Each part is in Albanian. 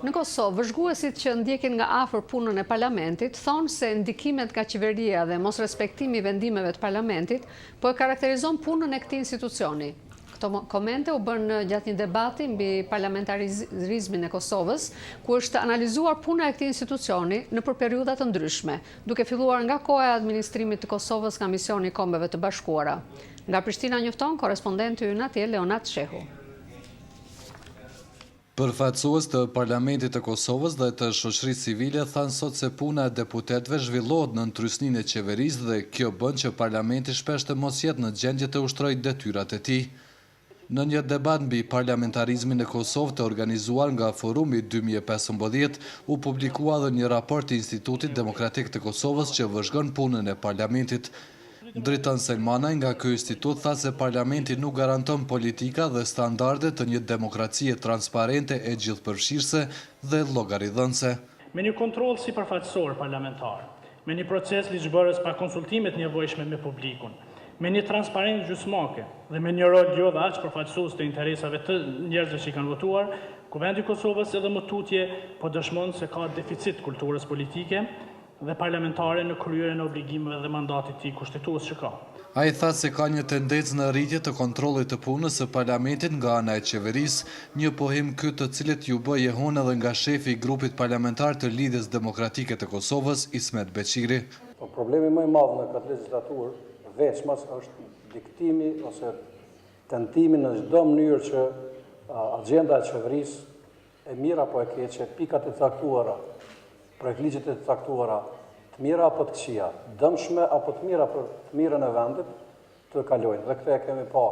Në Kosovë, vëzhguesit që ndjekin nga afër punën e parlamentit thonë se ndikimet nga qeveria dhe mos respektimi i vendimeve të parlamentit po e karakterizon punën e këtij institucioni. Këto komente u bën gjatë një debati mbi parlamentarizmin e Kosovës, ku është analizuar puna e këtij institucioni nëpër periudha të ndryshme, duke filluar nga koha e administrimit të Kosovës nga misioni i Kombeve të Bashkuara. Nga Prishtina njofton korrespondenti ynë atje Leonat Shehu. Përfaqësues të Parlamentit të Kosovës dhe të shoqërisë civile thanë sot se puna e deputetëve zhvillohet në ndrysninë e qeverisë dhe kjo bën që Parlamenti shpesh të mos jetë në gjendje të ushtrojë detyrat e tij. Në një debat mbi parlamentarizmin në Kosovë të organizuar nga Forumi 2015, u publikua dhe një raport i Institutit Demokratik të Kosovës që vëzhgon punën e Parlamentit. Dritan Selmanaj nga ky institut tha se parlamenti nuk garanton politika dhe standarde të një demokracie transparente e gjithëpërfshirëse dhe llogaridhënëse. Me një kontroll sipërfaqësor parlamentar, me një proces ligjbërës pa konsultimet nevojshme me publikun, me një transparencë gjysmake dhe me një rol jo dhe aq përfaqësues të interesave të njerëzve që kanë votuar, Kuvendi i Kosovës edhe më tutje po dëshmon se ka deficit kulturës politike dhe parlamentare në kryerjen e obligimeve dhe mandatit të kushtetues që ka. Ai tha se ka një tendencë në rritje të kontrollit të punës së parlamentit nga ana e qeverisë, një pohim ky të cilit ju bë jehon edhe nga shefi i grupit parlamentar të Lidhjes Demokratike të Kosovës, Ismet Beqiri. Problemi më i madh në këtë legjislaturë, veçmas, është diktimi ose tentimi në çdo mënyrë që agjenda e qeverisë e mira apo e keqe, pikat e caktuara, projektligjet e caktuara, të mira apo të këqija, dëmshme apo të mira për të mirën e vendit, të kalojnë. Dhe këtë e kemi pa.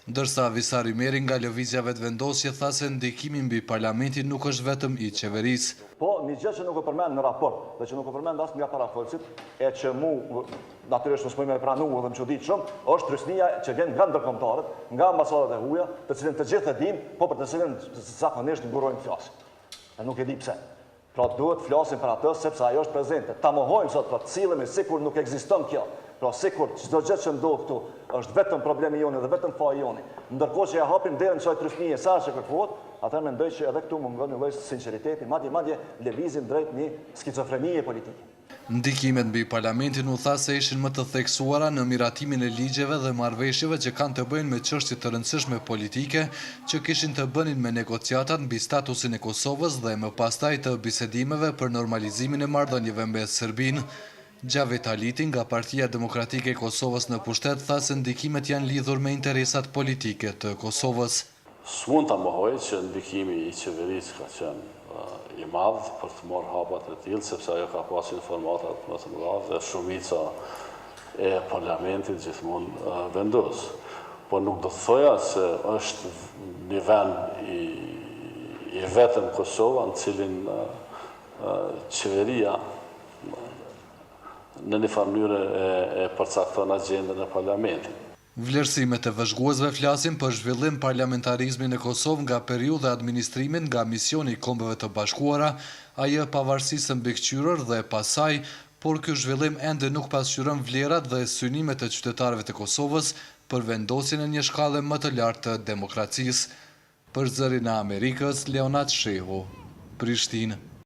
Ndërsa Visar Ymeri nga Lëvizja Vetëvendosje tha se ndikimi mbi parlamentin nuk është vetëm i qeverisë. Po, një gjë që nuk e përmend në raport dhe që nuk e përmend as nga parafolësit, e që mu natyrisht mos më pranu dhe më çudit shumë, është trysnia që vjen nga ndërkombëtarët, nga ambasadat e huaja, të cilën të gjithë e dimë, po për të cilën zakonisht ngurojnë flasin. E nuk e di pse. Pra duhet flasim për atë sepse ajo është prezente. Ta mohojmë sot, pra cilëmi sikur nuk ekziston kjo. Pra sikur çdo gjë që ndodh këtu është vetëm problemi jonë dhe vetëm faji jonë. Ndërkohë që ja hapim derën kësaj trysnie sa që kërkohet, atëherë mendoj që edhe këtu mungon një lloj sinqeriteti, madje lëvizim drejt një skizofrenie politike. Ndikimet mbi parlamentin u tha se ishin më të theksuara në miratimin e ligjeve dhe marrëveshjeve që kanë të bëjnë me çështje të rëndësishme politike që kishin të bënin me negociatat mbi statusin e Kosovës dhe më pastaj të bisedimeve për normalizimin e marrëdhënieve me Serbinë. Xhavet Haliti nga Partia Demokratike e Kosovës në pushtet tha se ndikimet janë lidhur me interesat politike të Kosovës. S'mund ta mohoj që ndikimi i qeverisë ka qenë i madh për të marrë hapat e tillë, sepse ajo ka pasur informatat më të mëdha dhe shumica e parlamentit gjithmonë vendos. Po nuk do të thoja se është një vend i vetëm Kosova në cilin qeveria në një farë mënyrë e përcakton agjendën e parlamentit. Vlerësimet e vëzhguesve flasin për zhvillim parlamentarizmin në Kosovë nga periudha e administrimit nga misioni i Kombeve të Bashkuara, ajo pavarësisë së mbikëqyrur dhe pasaj, por ky zhvillim ende nuk pasqyron vlerat dhe synimet e qytetarëve të Kosovës për vendosjen e një shkallë më të lartë të demokracisë. Për Zërin e Amerikës, Leonat Shehu, Prishtinë.